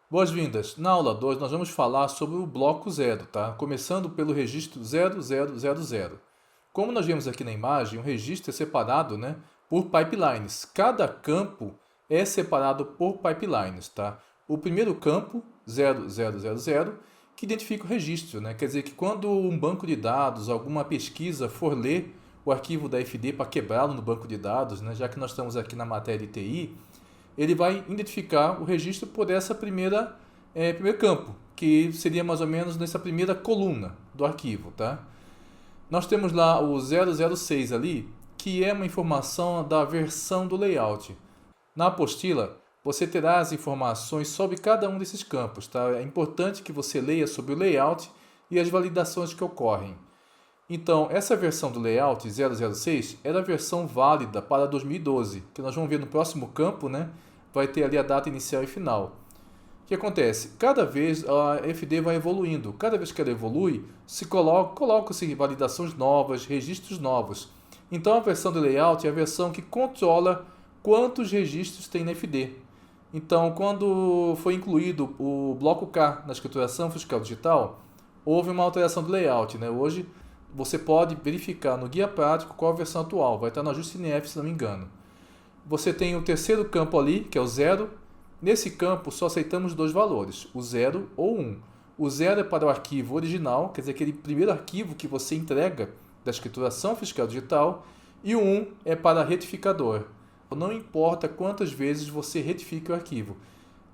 Boas-vindas! Na aula 2 nós vamos falar sobre o bloco zero, tá? Começando pelo registro 0000. Como nós vemos aqui na imagem, o registro é separado, né, por pipelines. Cada campo é separado por pipelines, tá? O primeiro campo, 0000, que identifica o registro, né? Quer dizer que quando um banco de dados, alguma pesquisa for ler o arquivo da FD para quebrá-lo no banco de dados, né, já que nós estamos aqui na matéria de TI, ele vai identificar o registro por essa primeiro campo, que seria mais ou menos nessa primeira coluna do arquivo, tá? Nós temos lá o 006 ali, que é uma informação da versão do layout. Na apostila, você terá as informações sobre cada um desses campos, tá? É importante que você leia sobre o layout e as validações que ocorrem. Então, essa versão do layout 006 era a versão válida para 2012, que nós vamos ver no próximo campo, né? Vai ter ali a data inicial e final. O que acontece? Cada vez a FD vai evoluindo. Cada vez que ela evolui, colocam-se validações novas, registros novos. Então, a versão do layout é a versão que controla quantos registros tem na FD. Então, quando foi incluído o bloco K na escrituração fiscal digital, houve uma alteração do layout, né? Hoje, você pode verificar no guia prático qual a versão atual. Vai estar no ajuste NF, se não me engano. Você tem o terceiro campo ali, que é o 0. Nesse campo, só aceitamos dois valores, o 0 ou 1. O 0 é para o arquivo original, quer dizer, aquele primeiro arquivo que você entrega da escrituração fiscal digital, e o 1 é para retificador. Não importa quantas vezes você retifique o arquivo.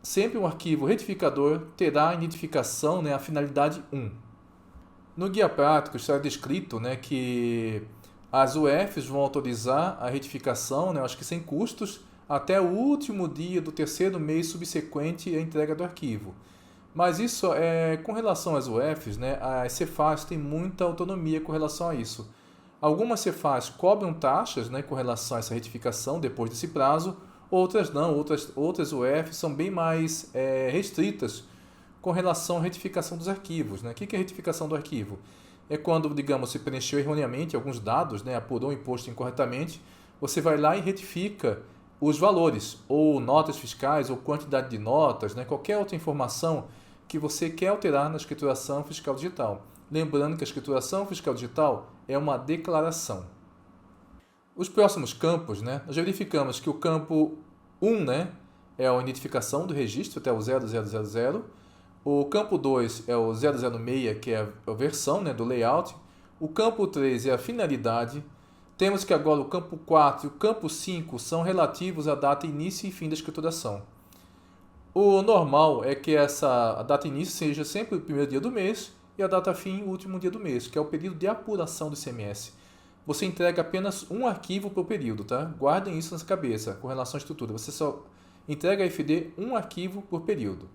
Sempre um arquivo retificador terá a identificação, né, a finalidade 1. No guia prático está descrito, né, que as UFs vão autorizar a retificação, né, acho que sem custos, até o último dia do terceiro mês subsequente à entrega do arquivo. Mas isso com relação às UFs, né, as Cefaz têm muita autonomia com relação a isso. Algumas Cefaz cobram taxas, né, com relação a essa retificação depois desse prazo, outras não, outras UFs são bem mais restritas com relação à retificação dos arquivos, né? O que é retificação do arquivo? É quando, digamos, se preencheu erroneamente alguns dados, né, apurou o imposto incorretamente, você vai lá e retifica os valores, ou notas fiscais, ou quantidade de notas, né, qualquer outra informação que você quer alterar na escrituração fiscal digital. Lembrando que a escrituração fiscal digital é uma declaração. Os próximos campos, né, nós verificamos que o campo 1, né, é a identificação do registro até o 0000. O campo 2 é o 006, que é a versão, né, do layout. O campo 3 é a finalidade. Temos que agora o campo 4 e o campo 5 são relativos à data início e fim da escrituração. O normal é que a data início seja sempre o primeiro dia do mês e a data fim o último dia do mês, que é o período de apuração do ICMS. Você entrega apenas um arquivo por período, tá? Guardem isso na cabeça com relação à estrutura. Você só entrega a FD um arquivo por período.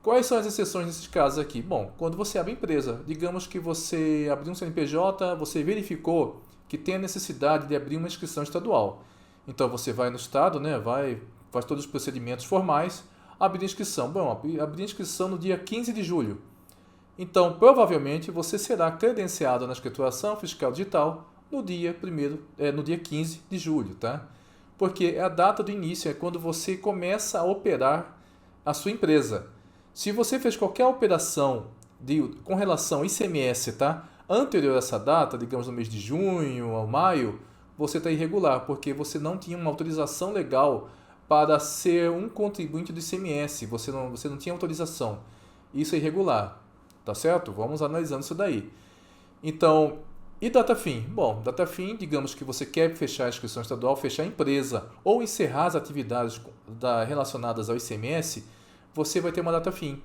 Quais são as exceções nesses casos aqui? Bom, quando você abre empresa, digamos que você abriu um CNPJ, você verificou que tem a necessidade de abrir uma inscrição estadual. Então você vai no estado, né, faz todos os procedimentos formais, abrir a inscrição. Bom, abrir a inscrição no dia 15 de julho. Então, provavelmente, você será credenciado na escrituração fiscal digital no dia 15 de julho, tá? Porque é a data do início, é quando você começa a operar a sua empresa. Se você fez qualquer operação com relação ao ICMS, tá, anterior a essa data, digamos no mês de junho ou maio, você está irregular, porque você não tinha uma autorização legal para ser um contribuinte do ICMS, você não tinha autorização. Isso é irregular, tá certo? Vamos analisando isso daí. Então, e data fim? Bom, data fim, digamos que você quer fechar a inscrição estadual, fechar a empresa ou encerrar as atividades relacionadas ao ICMS, você vai ter uma data fim.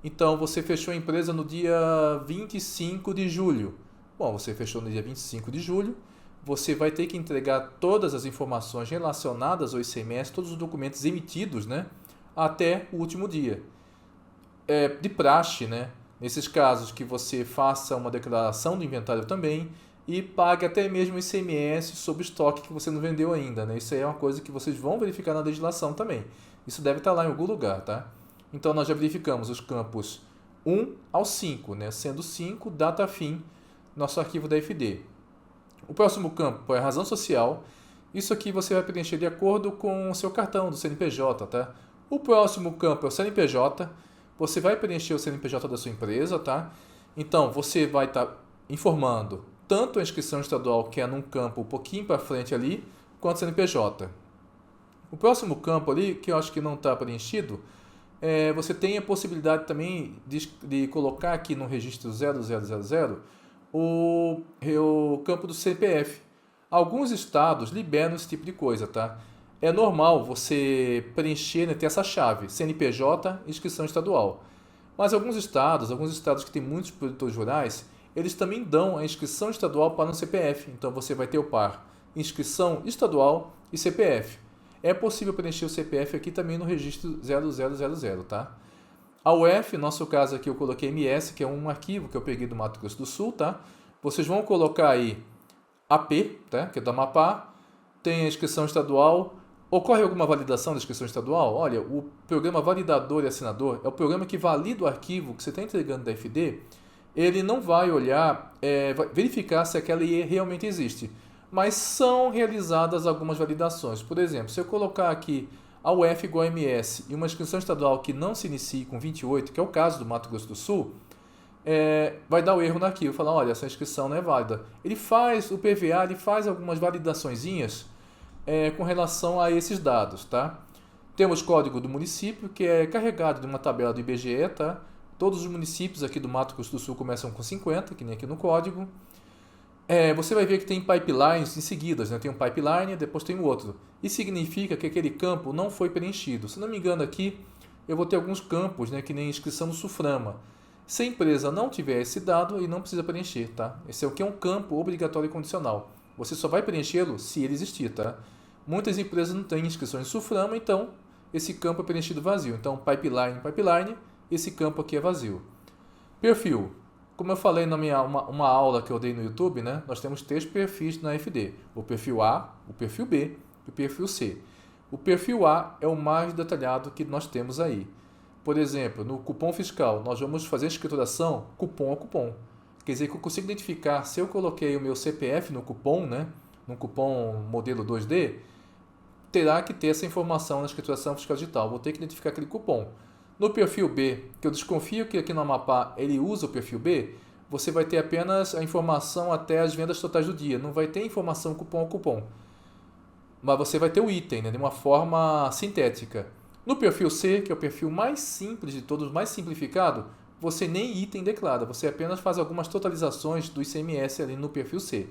Então, você fechou a empresa no dia 25 de julho. Bom, você fechou no dia 25 de julho, você vai ter que entregar todas as informações relacionadas ao ICMS, todos os documentos emitidos, né, até o último dia. É de praxe, né, nesses casos, que você faça uma declaração do inventário também e pague até mesmo o ICMS sobre o estoque que você não vendeu ainda, né? Isso aí é uma coisa que vocês vão verificar na legislação também. Isso deve estar lá em algum lugar, tá? Então, nós já verificamos os campos 1 ao 5, né? Sendo 5, data fim, nosso arquivo da FD. O próximo campo é a razão social. Isso aqui você vai preencher de acordo com o seu cartão do CNPJ, tá? O próximo campo é o CNPJ. Você vai preencher o CNPJ da sua empresa, tá? Então, você vai estar informando tanto a inscrição estadual, que é num campo um pouquinho para frente ali, quanto o CNPJ. O próximo campo ali, que eu acho que não está preenchido, você tem a possibilidade também de colocar aqui no registro 0000 o campo do CPF. Alguns estados liberam esse tipo de coisa, tá? É normal você preencher, né, ter essa chave, CNPJ, inscrição estadual. Mas alguns estados que têm muitos produtores rurais, eles também dão a inscrição estadual para um CPF. Então você vai ter o par inscrição estadual e CPF. É possível preencher o CPF aqui também no registro 0000, tá? A UF, no nosso caso aqui eu coloquei MS, que é um arquivo que eu peguei do Mato Grosso do Sul, tá? Vocês vão colocar aí AP, tá? Que é da Amapá, tem a inscrição estadual. Ocorre alguma validação da inscrição estadual? Olha, o programa validador e assinador é o programa que valida o arquivo que você está entregando da FD. Ele não vai olhar, vai verificar se aquela IE realmente existe, mas são realizadas algumas validações. Por exemplo, se eu colocar aqui a UF igual a MS e uma inscrição estadual que não se inicie com 28, que é o caso do Mato Grosso do Sul, vai dar o erro no arquivo, falar, olha, essa inscrição não é válida. O PVA, ele faz algumas validaçõezinhas com relação a esses dados, tá? Temos código do município, que é carregado de uma tabela do IBGE, tá? Todos os municípios aqui do Mato Grosso do Sul começam com 50, que nem aqui no código. Você vai ver que tem pipelines em seguidas, né? Tem um pipeline, depois tem o outro. Isso significa que aquele campo não foi preenchido. Se não me engano aqui, eu vou ter alguns campos, né? Que nem inscrição no Suframa. Se a empresa não tiver esse dado, ele não precisa preencher, tá? Esse aqui é um campo obrigatório e condicional. Você só vai preenchê-lo se ele existir, tá? Muitas empresas não têm inscrições em Suframa, então esse campo é preenchido vazio. Então, pipeline, esse campo aqui é vazio. Perfil. Como eu falei na uma aula que eu dei no YouTube, né? Nós temos 3 perfis na FD. O perfil A, o perfil B e o perfil C. O perfil A é o mais detalhado que nós temos aí. Por exemplo, no cupom fiscal, nós vamos fazer a escrituração cupom a cupom. Quer dizer que eu consigo identificar se eu coloquei o meu CPF no cupom, né? No cupom modelo 2D, terá que ter essa informação na escrituração fiscal digital. Vou ter que identificar aquele cupom. No perfil B, que eu desconfio que aqui no Amapá ele usa o perfil B, você vai ter apenas a informação até as vendas totais do dia. Não vai ter informação cupom a cupom. Mas você vai ter o item, né, de uma forma sintética. No perfil C, que é o perfil mais simples de todos, mais simplificado, você nem item declara. Você apenas faz algumas totalizações do ICMS ali no perfil C.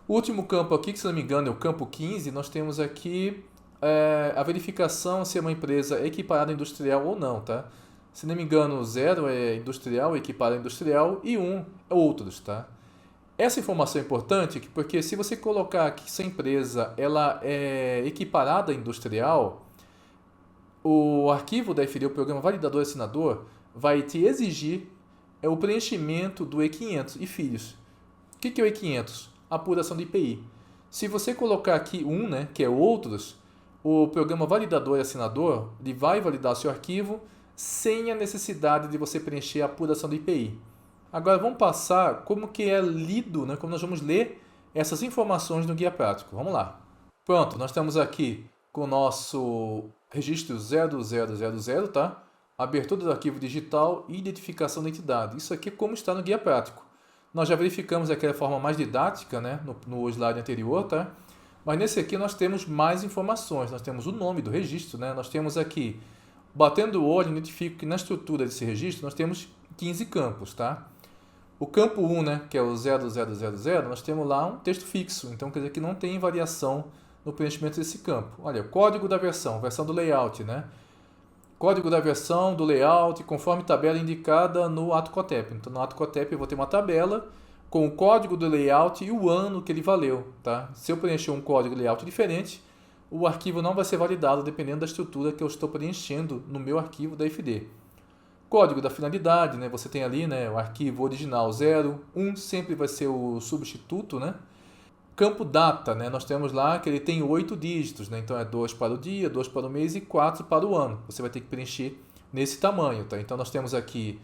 O último campo aqui, que se não me engano é o campo 15, nós temos aqui a verificação se é uma empresa equiparada industrial ou não, tá? Se não me engano, 0 é industrial, equiparada industrial, e 1 é outros, tá? Essa informação é importante porque se você colocar que sua empresa ela é equiparada industrial, o arquivo da FD, o Programa Validador Assinador, vai te exigir o preenchimento do E500 e filhos. O que é o E500? Apuração de IPI. Se você colocar aqui 1, né, que é outros, o Programa Validador e Assinador ele vai validar seu arquivo sem a necessidade de você preencher a apuração do IPI. Agora vamos passar como que é lido, né, como nós vamos ler essas informações no guia prático. Vamos lá. Pronto, nós estamos aqui com o nosso registro 0000, tá? Abertura do arquivo digital e identificação da entidade. Isso aqui é como está no guia prático. Nós já verificamos aqui a forma mais didática, né, no slide anterior, tá? Mas nesse aqui nós temos mais informações. Nós temos o nome do registro, né? Nós temos aqui, batendo o olho, identifico que na estrutura desse registro nós temos 15 campos, tá? O campo 1, né, que é o 0000, nós temos lá um texto fixo. Então quer dizer que não tem variação no preenchimento desse campo. Olha, código da versão do layout, né? Código da versão, do layout, conforme tabela indicada no ato COTEP. Então, no ato COTEP eu vou ter uma tabela com o código do layout e o ano que ele valeu, tá? Se eu preencher um código layout diferente, o arquivo não vai ser validado dependendo da estrutura que eu estou preenchendo no meu arquivo da FD. Código da finalidade, né? Você tem ali, né, o arquivo original 0, 1 sempre vai ser o substituto, né? Campo data, né? Nós temos lá que ele tem 8 dígitos, né? Então é 2 para o dia, 2 para o mês e 4 para o ano. Você vai ter que preencher nesse tamanho, tá? Então nós temos aqui,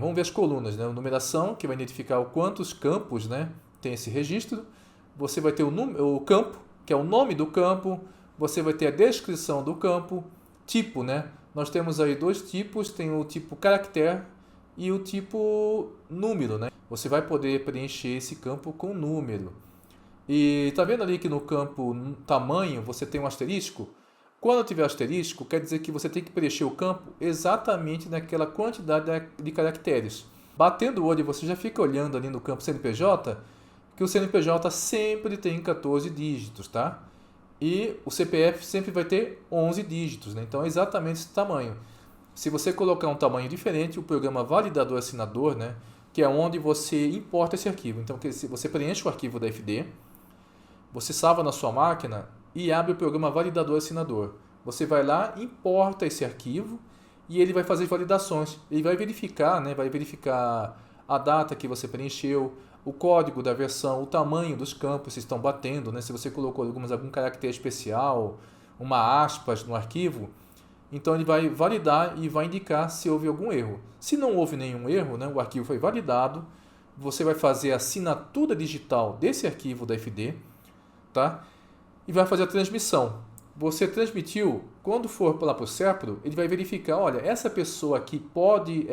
vamos ver as colunas, né? A numeração, que vai identificar o quantos campos, né, tem esse registro. Você vai ter o campo, que é o nome do campo. Você vai ter a descrição do campo, Tipo, né? Nós temos aí dois tipos, tem o tipo caractere e o tipo número, né? Você vai poder preencher esse campo com número. E tá vendo ali que no campo tamanho você tem um asterisco? Quando tiver asterisco, quer dizer que você tem que preencher o campo exatamente naquela quantidade de caracteres. Batendo o olho, você já fica olhando ali no campo CNPJ, que o CNPJ sempre tem 14 dígitos, tá? E o CPF sempre vai ter 11 dígitos, né? Então é exatamente esse tamanho. Se você colocar um tamanho diferente, o programa validador assinador, né, que é onde você importa esse arquivo. Então, se você preenche o arquivo da FD, você salva na sua máquina e abre o programa validador assinador. Você vai lá, importa esse arquivo e ele vai fazer validações. Ele vai verificar, né, vai verificar a data que você preencheu, o código da versão, o tamanho dos campos se estão batendo, né, se você colocou algum caractere especial, uma aspas no arquivo. Então ele vai validar e vai indicar se houve algum erro. Se não houve nenhum erro, né, o arquivo foi validado, você vai fazer a assinatura digital desse arquivo da FD, tá? E vai fazer a transmissão. Você transmitiu, quando for lá para o SERPRO, ele vai verificar, olha, essa pessoa aqui pode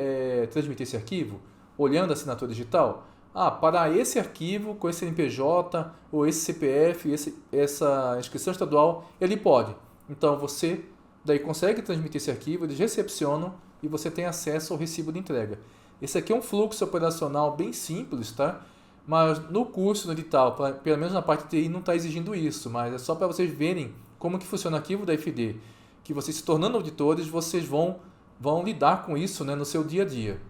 transmitir esse arquivo, olhando a assinatura digital? Ah, para esse arquivo, com esse CNPJ, ou esse CPF, essa inscrição estadual, ele pode. Então você daí consegue transmitir esse arquivo, eles recepcionam e você tem acesso ao recibo de entrega. Esse aqui é um fluxo operacional bem simples, tá? Mas no curso, no edital, pelo menos na parte de TI, não está exigindo isso, mas é só para vocês verem como que funciona o arquivo da FD, que vocês se tornando auditores, vocês vão lidar com isso, né, no seu dia a dia.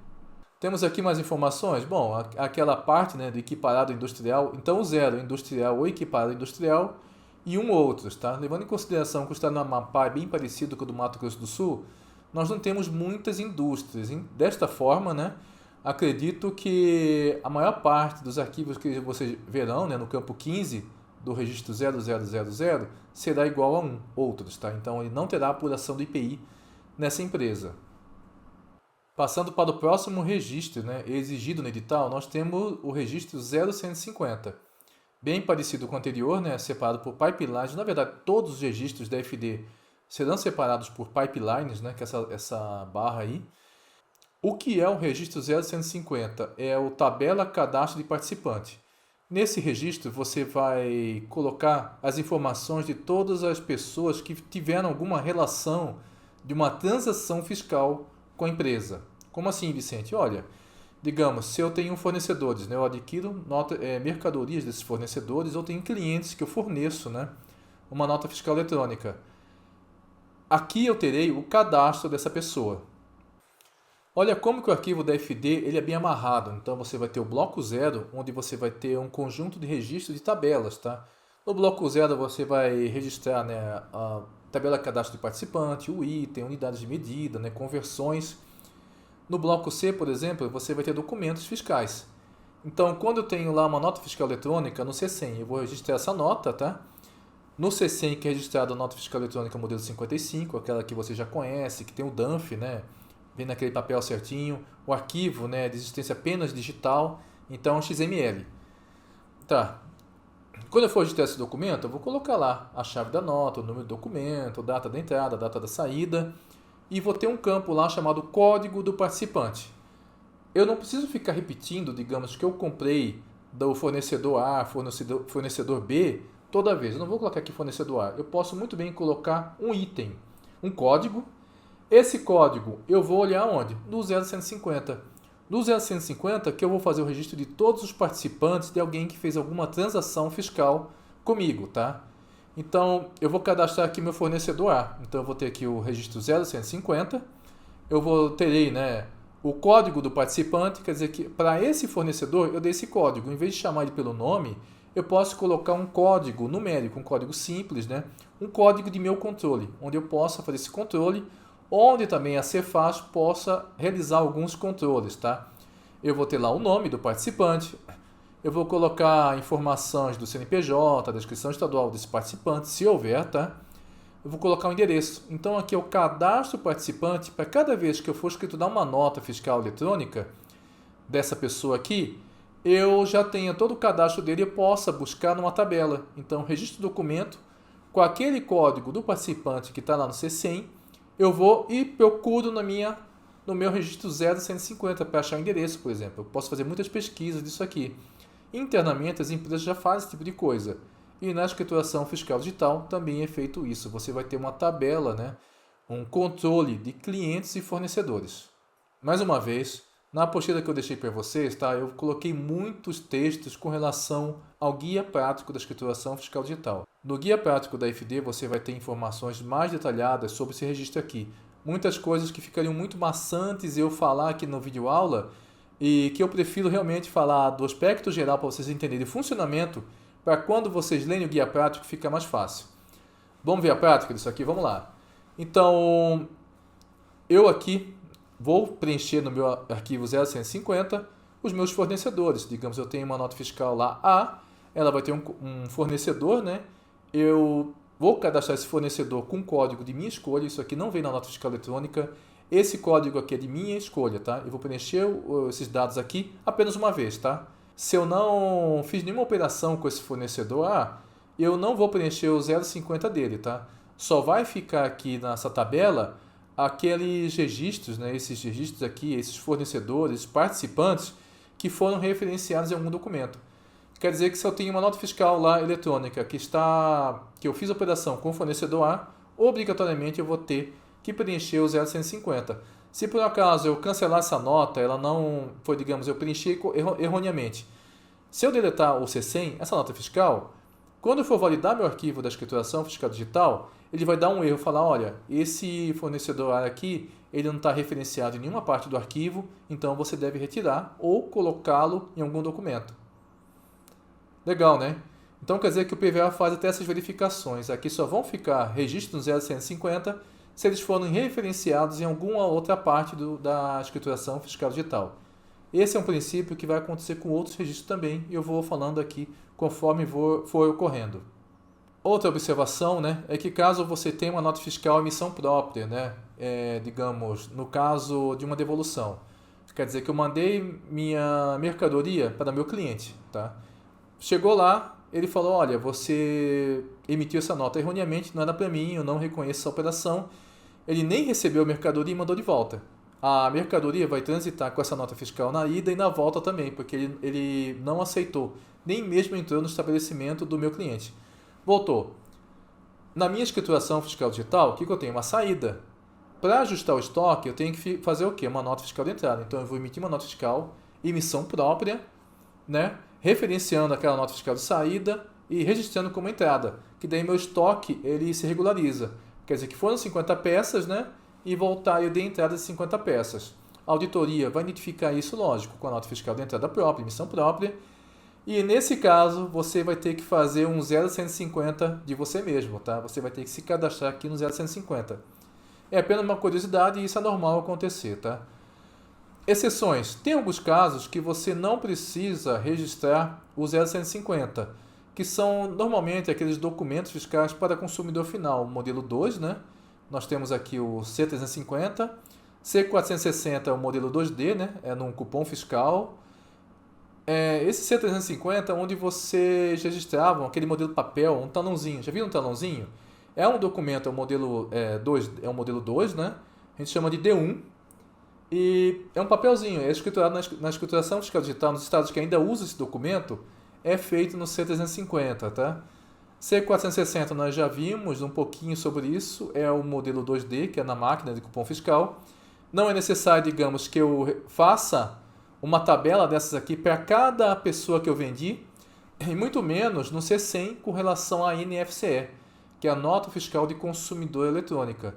Temos aqui mais informações? Bom, aquela parte, né, do equiparado industrial, então o zero industrial ou equiparado industrial e um outros, tá? Levando em consideração que o estado do Amapá é bem parecido com o do Mato Grosso do Sul, nós não temos muitas indústrias. Desta forma, né, acredito que a maior parte dos arquivos que vocês verão, né, no campo 15 do registro 0000 será igual a 1, outros, tá? Então ele não terá apuração do IPI nessa empresa. Passando para o próximo registro, né, exigido no edital, nós temos o registro 0150. Bem parecido com o anterior, né, separado por pipelines. Na verdade, todos os registros da FD serão separados por pipelines, né, que é essa barra aí. O que é o registro 0150? É o tabela cadastro de participante. Nesse registro, você vai colocar as informações de todas as pessoas que tiveram alguma relação de uma transação fiscal com a empresa. Como assim, Vicente? Olha, digamos, se eu tenho fornecedores, né, eu adquiro mercadorias desses fornecedores, ou tenho clientes que eu forneço, né, uma nota fiscal eletrônica. Aqui eu terei o cadastro dessa pessoa. Olha como que o arquivo da FD ele é bem amarrado. Então você vai ter o bloco 0, onde você vai ter um conjunto de registros de tabelas. Tá? No bloco 0 você vai registrar, né, a tabela cadastro de participante, o item, unidades de medida, né, conversões. No bloco C, por exemplo, você vai ter documentos fiscais. Então, quando eu tenho lá uma nota fiscal eletrônica no C100, eu vou registrar essa nota, tá? No C100, que é registrado a nota fiscal eletrônica modelo 55, aquela que você já conhece, que tem o DANF, né? Vem naquele papel certinho, o arquivo, né, de existência apenas digital, então XML. Tá. Quando eu for registrar esse documento, eu vou colocar lá a chave da nota, o número do documento, a data da entrada, a data da saída, e vou ter um campo lá chamado código do participante. Eu não preciso ficar repetindo, digamos, que eu comprei do fornecedor A, fornecedor B, toda vez. Eu não vou colocar aqui fornecedor A. Eu posso muito bem colocar um item, um código. Esse código eu vou olhar onde? No 0150. No 0150 que eu vou fazer o registro de todos os participantes de alguém que fez alguma transação fiscal comigo, tá? Então, eu vou cadastrar aqui meu fornecedor A. Então, eu vou ter aqui o registro 0150. Eu terei, né, o código do participante, quer dizer que para esse fornecedor eu dei esse código. Em vez de chamar ele pelo nome, eu posso colocar um código numérico, um código simples, né, um código de meu controle, onde eu possa fazer esse controle, onde também a Cefaz possa realizar alguns controles, tá? Eu vou ter lá o nome do participante. Eu vou colocar informações do CNPJ, da inscrição estadual desse participante, se houver, tá? Eu vou colocar o endereço. Então aqui eu cadastro o participante para cada vez que eu for escriturar uma nota fiscal eletrônica dessa pessoa aqui, eu já tenha todo o cadastro dele e possa buscar numa tabela. Então registro o documento com aquele código do participante que está lá no C100, eu vou e procuro no meu registro 0150 para achar o endereço, por exemplo. Eu posso fazer muitas pesquisas disso aqui. Internamente, as empresas já fazem esse tipo de coisa. E na escrituração fiscal digital também é feito isso. Você vai ter uma tabela, né? Um controle de clientes e fornecedores. Mais uma vez, na apostila que eu deixei para vocês, tá? Eu coloquei muitos textos com relação ao guia prático da escrituração fiscal digital. No guia prático da FD você vai ter informações mais detalhadas sobre esse registro aqui. Muitas coisas que ficariam muito maçantes eu falar aqui no vídeo aula e que eu prefiro realmente falar do aspecto geral para vocês entenderem o funcionamento, para quando vocês lerem o guia prático fica mais fácil. Vamos ver a prática disso aqui? Vamos lá. Então, eu aqui vou preencher no meu arquivo 0150 os meus fornecedores. Digamos, eu tenho uma nota fiscal lá A, ela vai ter um fornecedor, né? Eu vou cadastrar esse fornecedor com código de minha escolha, isso aqui não vem na nota fiscal eletrônica, esse código aqui é de minha escolha, tá? Eu vou preencher esses dados aqui apenas uma vez, tá? Se eu não fiz nenhuma operação com esse fornecedor A, eu não vou preencher o 0,50 dele, tá? Só vai ficar aqui nessa tabela aqueles registros, né? Esses registros aqui, esses fornecedores, participantes que foram referenciados em algum documento. Quer dizer que se eu tenho uma nota fiscal lá eletrônica que eu fiz a operação com o fornecedor A, obrigatoriamente eu vou ter que preencher o 0150. Se por acaso eu cancelar essa nota, ela não foi, digamos, eu preenchi erroneamente. Se eu deletar o C100, essa nota fiscal, quando eu for validar meu arquivo da escrituração fiscal digital, ele vai dar um erro, falar, olha, esse fornecedor A aqui, ele não está referenciado em nenhuma parte do arquivo, então você deve retirar ou colocá-lo em algum documento. Legal, né? Então quer dizer que o PVA faz até essas verificações. Aqui só vão ficar registros no 0150 se eles forem referenciados em alguma outra parte da escrituração fiscal digital. Esse é um princípio que vai acontecer com outros registros também, e eu vou falando aqui conforme for ocorrendo. Outra observação, né, é que caso você tenha uma nota fiscal emissão própria, né, digamos, no caso de uma devolução, quer dizer que eu mandei minha mercadoria para meu cliente, tá? Chegou lá, ele falou, olha, você emitiu essa nota erroneamente, não era para mim, eu não reconheço essa operação. Ele nem recebeu a mercadoria e mandou de volta. A mercadoria vai transitar com essa nota fiscal na ida e na volta também, porque ele não aceitou, nem mesmo entrou no estabelecimento do meu cliente. Voltou. Na minha escrituração fiscal digital, o que eu tenho? Uma saída. Para ajustar o estoque, eu tenho que fazer o quê? Uma nota fiscal de entrada. Então, eu vou emitir uma nota fiscal, emissão própria, né? Referenciando aquela nota fiscal de saída e registrando como entrada, que daí meu estoque ele se regulariza. Quer dizer que foram 50 peças, né? E voltar eu dei entrada de 50 peças. A auditoria vai identificar isso, lógico, com a nota fiscal de entrada própria, emissão própria. E nesse caso, você vai ter que fazer um 0150 de você mesmo, tá? Você vai ter que se cadastrar aqui no 0150. É apenas uma curiosidade e isso é normal acontecer, tá? Exceções. Tem alguns casos que você não precisa registrar o 0150, que são normalmente aqueles documentos fiscais para consumidor final, modelo 2, né? Nós temos aqui o C350, C460 é o modelo 2D, né? É num cupom fiscal. Esse C350 onde vocês registravam aquele modelo papel, um talãozinho. Já viram um talãozinho? É um documento, é o modelo 2, né? A gente chama de D1. E é um papelzinho, é escriturado na escrituração fiscal digital nos estados que ainda usam esse documento, é feito no C350, tá? C460 nós já vimos um pouquinho sobre isso, é o modelo 2D, que é na máquina de cupom fiscal. Não é necessário, digamos, que eu faça uma tabela dessas aqui para cada pessoa que eu vendi, e muito menos no C100 com relação à NFCE, que é a Nota Fiscal de Consumidor Eletrônica.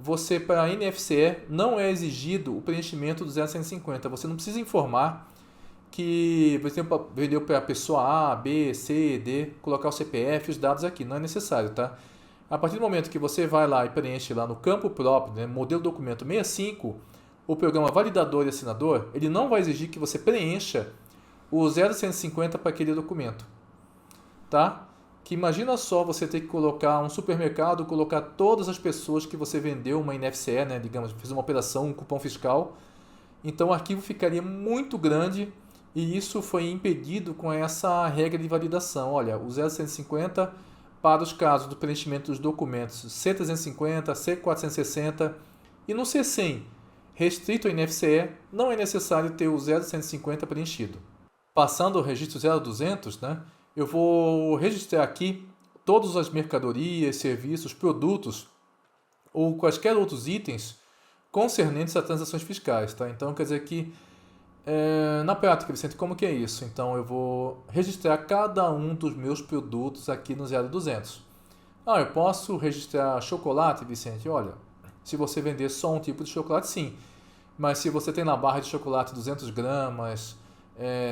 Você, para a NFCE, não é exigido o preenchimento do 0150. Você não precisa informar que você vendeu para a pessoa A, B, C, D, colocar o CPF, os dados aqui. Não é necessário, tá? A partir do momento que você vai lá e preenche lá no campo próprio, né, modelo documento 65, o programa validador e assinador, ele não vai exigir que você preencha o 0150 para aquele documento, tá? Que imagina só você ter que colocar um supermercado, colocar todas as pessoas que você vendeu uma NFCE, né, digamos, fez uma operação, um cupom fiscal. Então o arquivo ficaria muito grande e isso foi impedido com essa regra de validação. Olha, o 0150 para os casos do preenchimento dos documentos C350, C460 e no C100, restrito ao INFCE, não é necessário ter o 0150 preenchido. Passando ao registro 0200, né, eu vou registrar aqui todas as mercadorias, serviços, produtos ou quaisquer outros itens concernentes a transações fiscais. Tá? Então, quer dizer que, na prática, Vicente, como que é isso? Então, eu vou registrar cada um dos meus produtos aqui no 0200. Eu posso registrar chocolate, Vicente? Olha, se você vender só um tipo de chocolate, sim. Mas se você tem na barra de chocolate 200 gramas,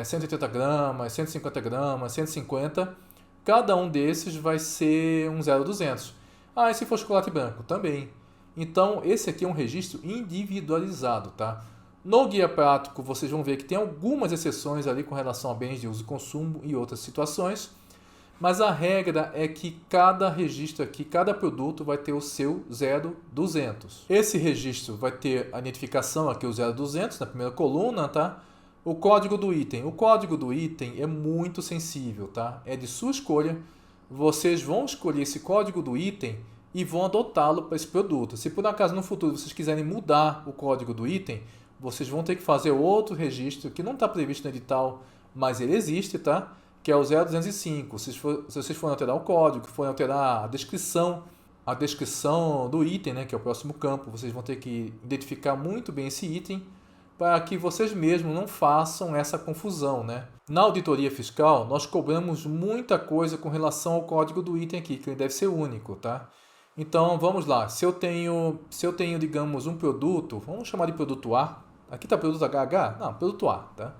180 gramas, 150 gramas, 150, cada um desses vai ser um 0200. E se for chocolate branco? Também. Então, esse aqui é um registro individualizado, tá? No guia prático, vocês vão ver que tem algumas exceções ali com relação a bens de uso e consumo e outras situações, mas a regra é que cada registro aqui, cada produto vai ter o seu 0200. Esse registro vai ter a identificação aqui, o 0200, na primeira coluna, tá? O código do item. O código do item é muito sensível, tá? É de sua escolha. Vocês vão escolher esse código do item e vão adotá-lo para esse produto. Se por acaso no futuro vocês quiserem mudar o código do item, vocês vão ter que fazer outro registro que não está previsto no edital, mas ele existe, tá? Que é o 0205. Se vocês forem alterar o código, forem alterar a descrição do item, né, que é o próximo campo, vocês vão ter que identificar muito bem esse item para que vocês mesmos não façam essa confusão, né? Na auditoria fiscal, nós cobramos muita coisa com relação ao código do item aqui, que ele deve ser único, tá? Então, vamos lá. Se eu tenho, digamos, um produto, vamos chamar de produto A. Aqui está produto HH? Não, produto A, tá?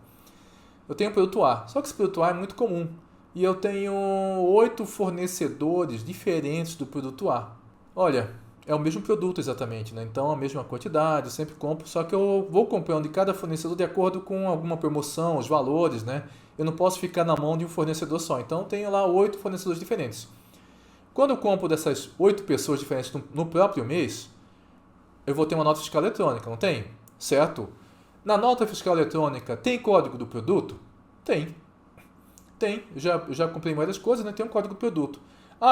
Eu tenho produto A, só que esse produto A é muito comum. E eu tenho 8 fornecedores diferentes do produto A. Olha, é o mesmo produto exatamente, né? Então a mesma quantidade, eu sempre compro, só que eu vou comprando de cada fornecedor de acordo com alguma promoção, os valores, né? Eu não posso ficar na mão de um fornecedor só. Então eu tenho lá 8 fornecedores diferentes. Quando eu compro dessas 8 pessoas diferentes no próprio mês, eu vou ter uma nota fiscal eletrônica, não tem? Certo? Na nota fiscal eletrônica, tem código do produto? Tem. Tem. Eu já comprei várias coisas, né? Tem um código do produto.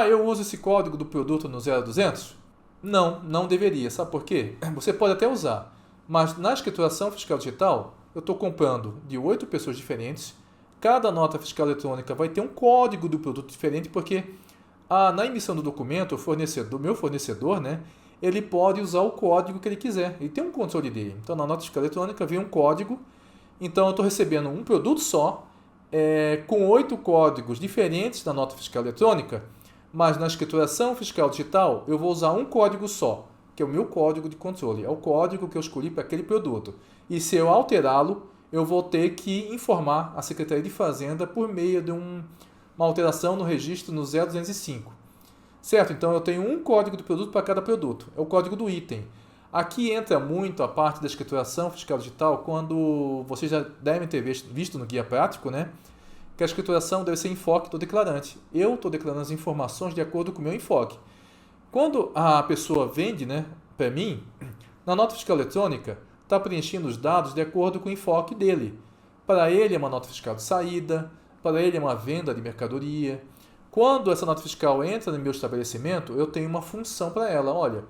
Eu uso esse código do produto no 0200? Não, não deveria. Sabe por quê? Você pode até usar, mas na escrituração fiscal digital, eu estou comprando de 8 pessoas diferentes. Cada nota fiscal eletrônica vai ter um código do produto diferente, porque na emissão do documento, meu fornecedor, né? Ele pode usar o código que ele quiser. Ele tem um controle dele. Então, na nota fiscal eletrônica vem um código. Então, eu estou recebendo um produto só, com 8 códigos diferentes na nota fiscal eletrônica, mas na escrituração fiscal digital eu vou usar um código só, que é o meu código de controle. É o código que eu escolhi para aquele produto. E se eu alterá-lo, eu vou ter que informar a Secretaria de Fazenda por meio de uma alteração no registro no 0205. Certo? Então, eu tenho um código do produto para cada produto. É o código do item. Aqui entra muito a parte da escrituração fiscal digital, quando vocês já devem ter visto no guia prático, né? Que a escrituração deve ser enfoque do declarante. Eu estou declarando as informações de acordo com o meu enfoque. Quando a pessoa vende, né, para mim, na nota fiscal eletrônica, está preenchendo os dados de acordo com o enfoque dele. Para ele é uma nota fiscal de saída, para ele é uma venda de mercadoria. Quando essa nota fiscal entra no meu estabelecimento, eu tenho uma função para ela. Olha,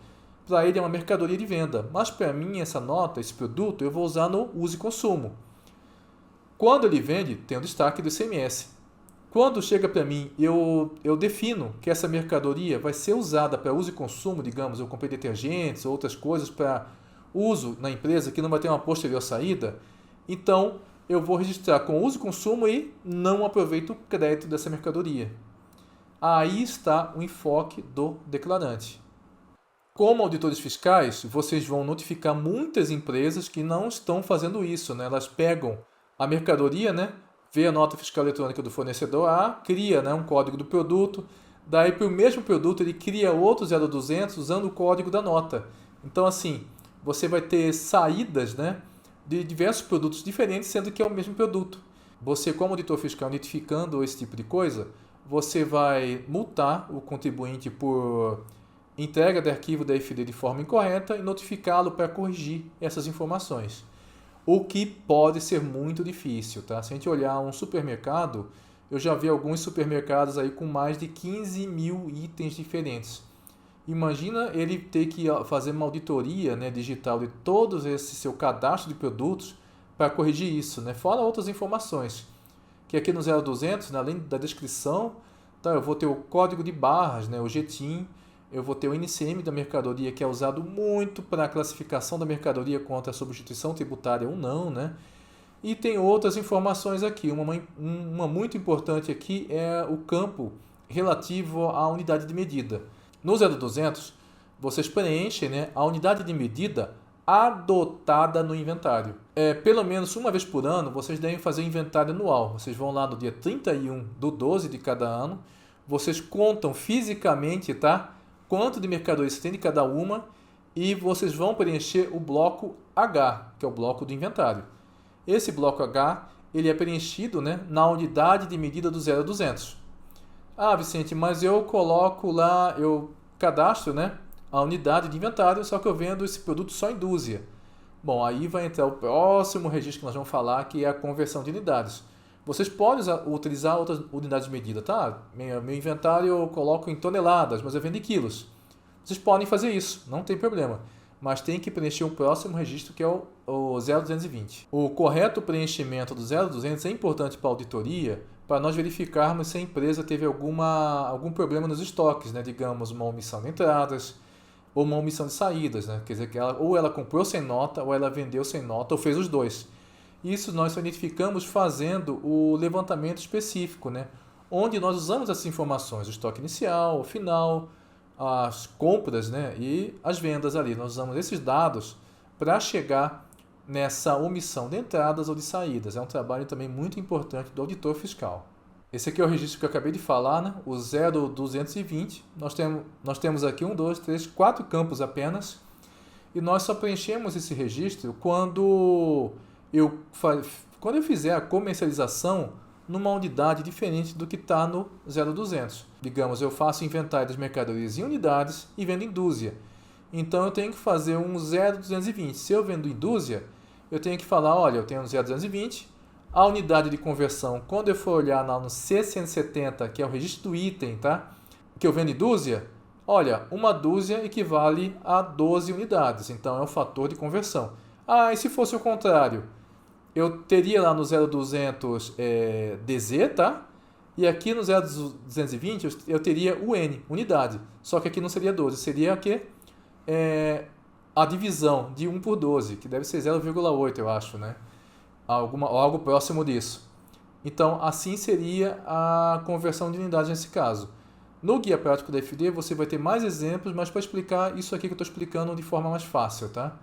para ele é uma mercadoria de venda, mas para mim essa nota, esse produto, eu vou usar no uso e consumo. Quando ele vende, tem o destaque do ICMS. Quando chega para mim, eu defino que essa mercadoria vai ser usada para uso e consumo, digamos, eu comprei detergentes ou outras coisas para uso na empresa que não vai ter uma posterior saída, então eu vou registrar com uso e consumo e não aproveito o crédito dessa mercadoria. Aí está o enfoque do declarante. Como auditores fiscais, vocês vão notificar muitas empresas que não estão fazendo isso, né? Elas pegam a mercadoria, né? Vê a nota fiscal eletrônica do fornecedor A, cria, né, um código do produto, daí para o mesmo produto ele cria outro 0200 usando o código da nota. Então assim, você vai ter saídas, né, de diversos produtos diferentes, sendo que é o mesmo produto. Você, como auditor fiscal, identificando esse tipo de coisa, você vai multar o contribuinte por entrega de arquivo da EFD de forma incorreta e notificá-lo para corrigir essas informações. O que pode ser muito difícil, tá? Se a gente olhar um supermercado, eu já vi alguns supermercados aí com mais de 15 mil itens diferentes. Imagina ele ter que fazer uma auditoria, né, digital de todos esse seu cadastro de produtos para corrigir isso, né? Fora outras informações, que aqui no 0200, né, além da descrição, tá, eu vou ter o código de barras, né, o GTIN, eu vou ter o NCM da mercadoria, que é usado muito para a classificação da mercadoria contra a substituição tributária ou não, né? E tem outras informações aqui. Uma muito importante aqui é o campo relativo à unidade de medida. No 0200, vocês preenchem, né, a unidade de medida adotada no inventário. Pelo menos uma vez por ano, vocês devem fazer inventário anual. Vocês vão lá no dia 31/12 de cada ano, vocês contam fisicamente, tá, quanto de mercadoria você tem de cada uma e vocês vão preencher o bloco H, que é o bloco do inventário. Esse bloco H, ele é preenchido, né, na unidade de medida do 0200. Ah, Vicente, mas eu coloco lá, eu cadastro, né, a unidade de inventário, só que eu vendo esse produto só em dúzia. Bom, aí vai entrar o próximo registro que nós vamos falar, que é a conversão de unidades. Vocês podem utilizar outras unidades de medida, tá? Meu inventário eu coloco em toneladas, mas eu vendo em quilos. Vocês podem fazer isso, não tem problema. Mas tem que preencher o próximo registro, que é o 0220. O correto preenchimento do 0200 é importante para a auditoria, para nós verificarmos se a empresa teve algum problema nos estoques, né? Digamos, uma omissão de entradas ou uma omissão de saídas, né? Quer dizer que ou ela comprou sem nota, ou ela vendeu sem nota, ou fez os dois. Isso nós identificamos fazendo o levantamento específico, né? Onde nós usamos essas informações, o estoque inicial, o final, as compras, né, e as vendas ali. Nós usamos esses dados para chegar nessa omissão de entradas ou de saídas. É um trabalho também muito importante do auditor fiscal. Esse aqui é o registro que eu acabei de falar, né, o 0220. Nós temos aqui 1, 2, 3, 4 campos apenas. E nós só preenchemos esse registro quando eu fizer a comercialização numa unidade diferente do que está no 0200. Digamos, eu faço inventário das mercadorias em unidades e vendo em dúzia. Então, eu tenho que fazer um 0220. Se eu vendo em dúzia, eu tenho que falar, olha, eu tenho um 0220, a unidade de conversão, quando eu for olhar lá no C170, que é o registro do item, tá? Que eu vendo em dúzia, olha, uma dúzia equivale a 12 unidades. Então, é o fator de conversão. Ah, e se fosse o contrário? Eu teria lá no 0200 DZ, tá? E aqui no 0220 eu teria o N, unidade. Só que aqui não seria 12, seria o quê? A divisão de 1 por 12, que deve ser 0,8, eu acho, né? Algo próximo disso. Então, assim seria a conversão de unidade nesse caso. No Guia Prático da FD você vai ter mais exemplos, mas para explicar isso aqui que eu estou explicando de forma mais fácil, tá?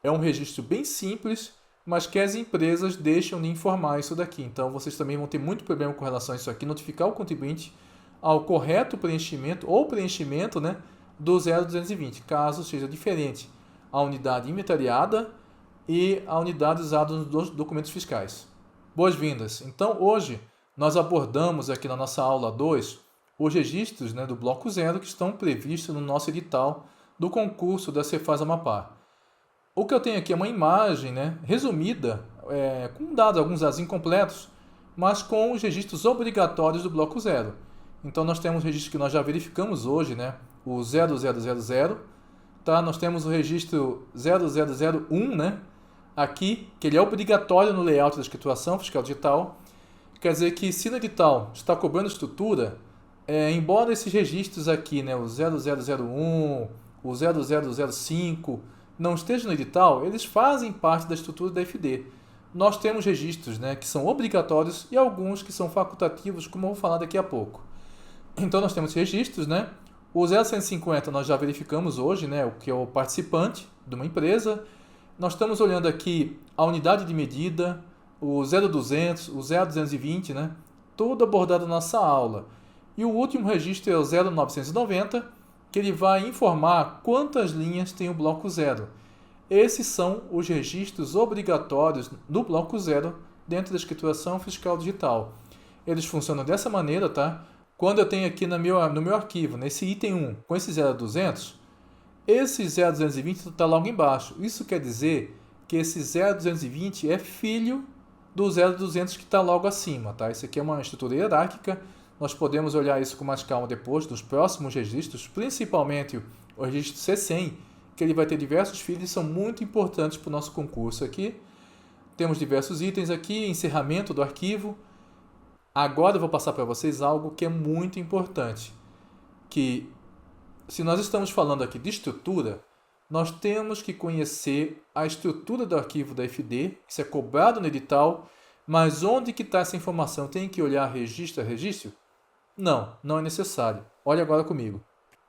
É um registro bem simples, mas que as empresas deixam de informar isso daqui. Então, vocês também vão ter muito problema com relação a isso aqui, notificar o contribuinte ao correto preenchimento ou preenchimento, né, do 0220, caso seja diferente a unidade inventariada e a unidade usada nos documentos fiscais. Boas-vindas! Então, hoje, nós abordamos aqui na nossa aula 2 os registros, né, do Bloco 0 que estão previstos no nosso edital do concurso da Cefaz Amapá. O que eu tenho aqui é uma imagem, né, resumida, com dados, alguns dados incompletos, mas com os registros obrigatórios do Bloco 0. Então, nós temos o registro que nós já verificamos hoje, né, o 0000, tá? Nós temos o registro 0001, né, aqui, que ele é obrigatório no layout da escrituração fiscal digital. Quer dizer que se no edital está cobrando estrutura, embora esses registros aqui, né, o 0001, o 0005, não estejam no edital, eles fazem parte da estrutura da FD. Nós temos registros, né, que são obrigatórios e alguns que são facultativos, como eu vou falar daqui a pouco. Então, nós temos registros, né? O 0150 nós já verificamos hoje, né, o que é o participante de uma empresa. Nós estamos olhando aqui a unidade de medida, o 0200, o 0220, né? Tudo abordado na nossa aula. E o último registro é o 0990, que ele vai informar quantas linhas tem o Bloco 0. Esses são os registros obrigatórios do Bloco 0 dentro da escrituração fiscal digital. Eles funcionam dessa maneira, tá? Quando eu tenho aqui no meu arquivo, nesse item 1, com esse 0200, esse 0220 está logo embaixo. Isso quer dizer que esse 0220 é filho do 0200 que está logo acima, tá? Isso aqui é uma estrutura hierárquica, nós podemos olhar isso com mais calma depois, dos próximos registros, principalmente o registro C100, que ele vai ter diversos fios e são muito importantes para o nosso concurso aqui. Temos diversos itens aqui, encerramento do arquivo. Agora eu vou passar para vocês algo que é muito importante, que se nós estamos falando aqui de estrutura, nós temos que conhecer a estrutura do arquivo da FD, isso é cobrado no edital, mas onde que está essa informação? Tem que olhar registro a registro? Não, não é necessário. Olha agora comigo.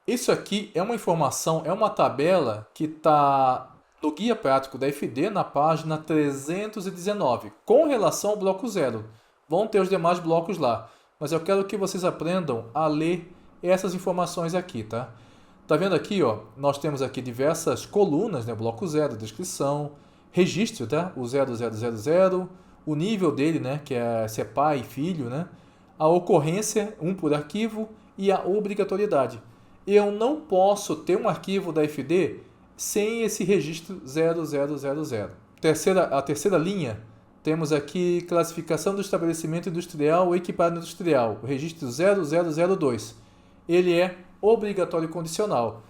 Isso aqui é uma informação, é uma tabela que está no Guia Prático da FD na página 319, com relação ao bloco 0. Vão ter os demais blocos lá, mas eu quero que vocês aprendam a ler essas informações aqui, tá? Tá vendo aqui, ó? Nós temos aqui diversas colunas, né? Bloco 0, descrição, registro, tá? O 0000, o nível dele, né? Que é se é pai e filho, né? A ocorrência, um por arquivo, e a obrigatoriedade. Eu não posso ter um arquivo da FD sem esse registro 0000. A terceira linha, temos aqui classificação do estabelecimento industrial ou equipamento industrial, o registro 0002. Ele é obrigatório e condicional.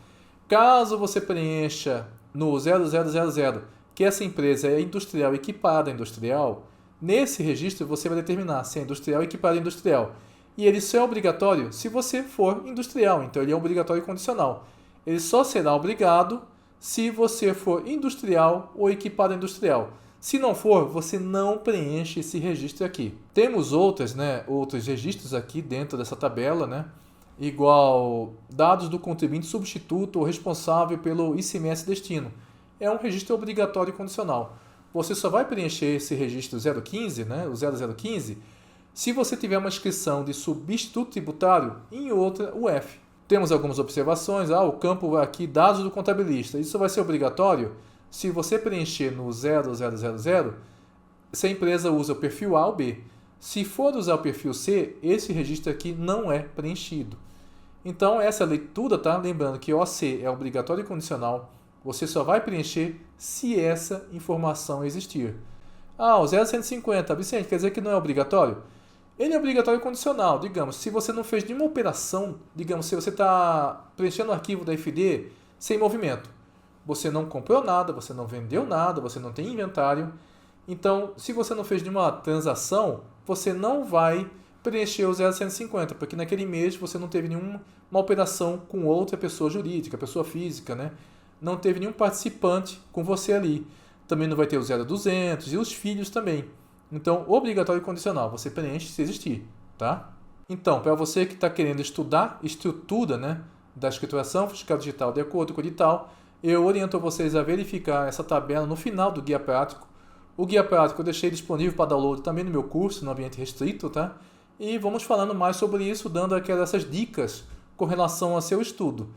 Caso você preencha no 0000 que essa empresa é industrial equipada industrial, nesse registro você vai determinar se é industrial equipada industrial. E ele só é obrigatório se você for industrial, então ele é obrigatório e condicional. Ele só será obrigado se você for industrial ou equipado industrial. Se não for, você não preenche esse registro aqui. Temos outros registros aqui dentro dessa tabela, né? Igual dados do contribuinte substituto ou responsável pelo ICMS destino. É um registro obrigatório e condicional. Você só vai preencher esse registro 015, né, o 0015, se você tiver uma inscrição de substituto tributário em outra UF. Temos algumas observações. O campo aqui, dados do contabilista. Isso vai ser obrigatório se você preencher no 0000, se a empresa usa o perfil A ou B. Se for usar o perfil C, esse registro aqui não é preenchido. Então, essa leitura, tá? Lembrando que OC é obrigatório e condicional. Você só vai preencher se essa informação existir. O 0150, Vicente, quer dizer que não é obrigatório? Ele é obrigatório e condicional. Digamos, se você não fez nenhuma operação, digamos, se você está preenchendo o arquivo da FD sem movimento, você não comprou nada, você não vendeu nada, você não tem inventário. Então, se você não fez nenhuma transação, você não vai preencher o 0150, porque naquele mês você não teve nenhuma operação com outra pessoa jurídica, pessoa física, né? Não teve nenhum participante com você ali. Também não vai ter o 0200 e os filhos também. Então, obrigatório e condicional, você preenche se existir, tá? Então, para você que está querendo estudar estrutura, né, da escrituração fiscal digital de acordo com o edital, eu oriento vocês a verificar essa tabela no final do guia prático. O guia prático eu deixei disponível para download também no meu curso, no ambiente restrito, tá? E vamos falando mais sobre isso, dando essas dicas com relação ao seu estudo.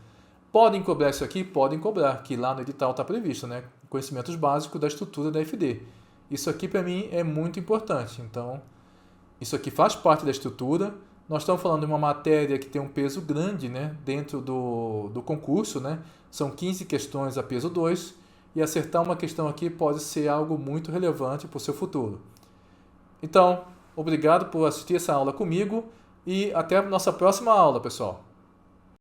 Podem cobrar isso aqui? Podem cobrar, que lá no edital está previsto, né? Conhecimentos básicos da estrutura da FD. Isso aqui para mim é muito importante. Então, isso aqui faz parte da estrutura. Nós estamos falando de uma matéria que tem um peso grande, né? Dentro do concurso, né? São 15 questões a peso 2. E acertar uma questão aqui pode ser algo muito relevante para o seu futuro. Então, obrigado por assistir essa aula comigo e até a nossa próxima aula, pessoal.